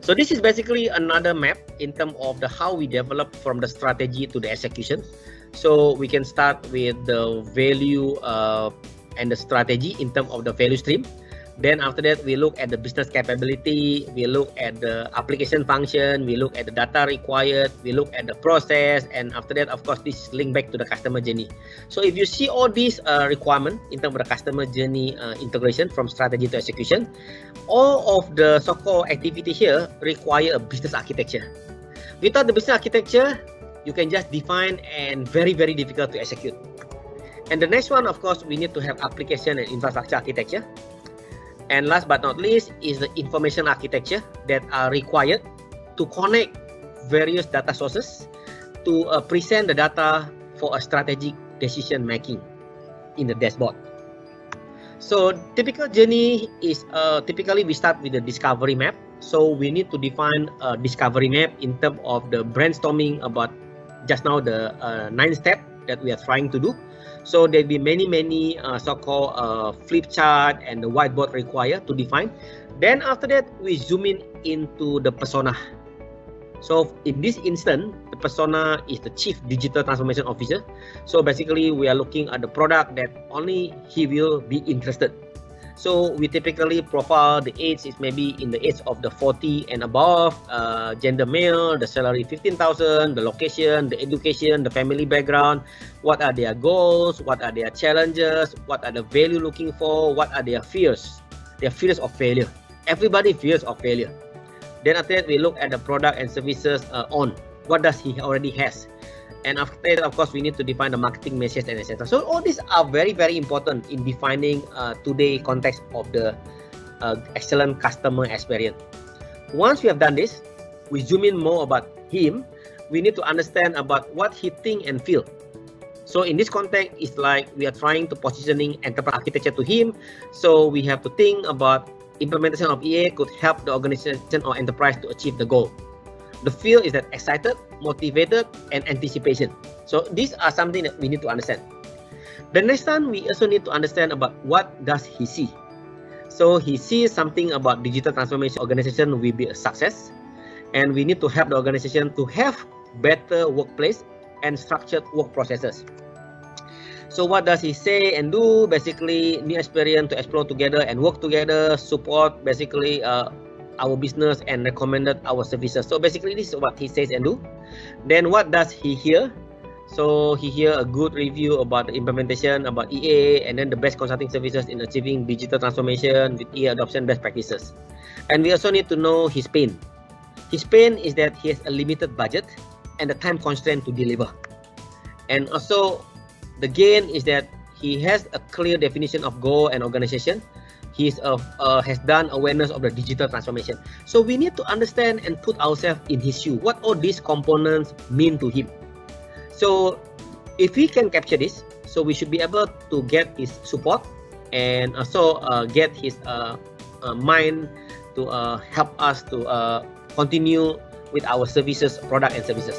So this is basically another map in terms of the how we develop from the strategy to the execution. So we can start with the value and the strategy in terms of the value stream. Then after that, we look at the business capability, we look at the application function, we look at the data required, we look at the process, and after that, of course, this is linked back to the customer journey. So if you see all these requirements in terms of the customer journey integration from strategy to execution, all of the so-called activity here require a business architecture. Without the business architecture, you can just define and very, very difficult to execute. And the next one, of course, we need to have application and infrastructure architecture. And last but not least is the information architecture that are required to connect various data sources to present the data for a strategic decision making in the dashboard. So typical journey is typically we start with the discovery map. So we need to define a discovery map in terms of the brainstorming about just now the 9 step that we are trying to do. So there'll be many so-called flip chart and the whiteboard required to define. Then after that, we zoom in into the persona. So in this instance, the persona is the Chief Digital Transformation Officer. So basically, we are looking at the product that only he will be interested. So we typically profile the age is maybe in the age of the 40 and above, gender male, the salary 15,000, the location, the education, the family background, what are their goals, what are their challenges, what are the value looking for, what are their fears of failure. Everybody fears of failure. Then after that, we look at the product and services on what does he already has. And after that, of course, we need to define the marketing message and etc. So all these are very, very important in defining today context of the excellent customer experience. Once we have done this, we zoom in more about him. We need to understand about what he think and feel. So in this context, it's like we are trying to positioning enterprise architecture to him. So we have to think about implementation of EA could help the organization or enterprise to achieve the goal. The feel is that excited, motivated, and anticipation. So these are something that we need to understand. The next one, we also need to understand about what does he see. So he sees something about digital transformation organization will be a success. And we need to help the organization to have better workplace and structured work processes. So what does he say and do? Basically, new experience to explore together and work together, support basically our business and recommended our services. So basically this is what he says and do. Then what does he hear? So he hear a good review about the implementation, about EA, and then the best consulting services in achieving digital transformation with EA adoption best practices. And we also need to know his pain. His pain is that he has a limited budget and the time constraint to deliver. And also the gain is that he has a clear definition of goal and organization. He has done awareness of the digital transformation. So we need to understand and put ourselves in his shoe. What all these components mean to him. So if we can capture this, so we should be able to get his support and also get his mind to help us to continue with our services, product and services.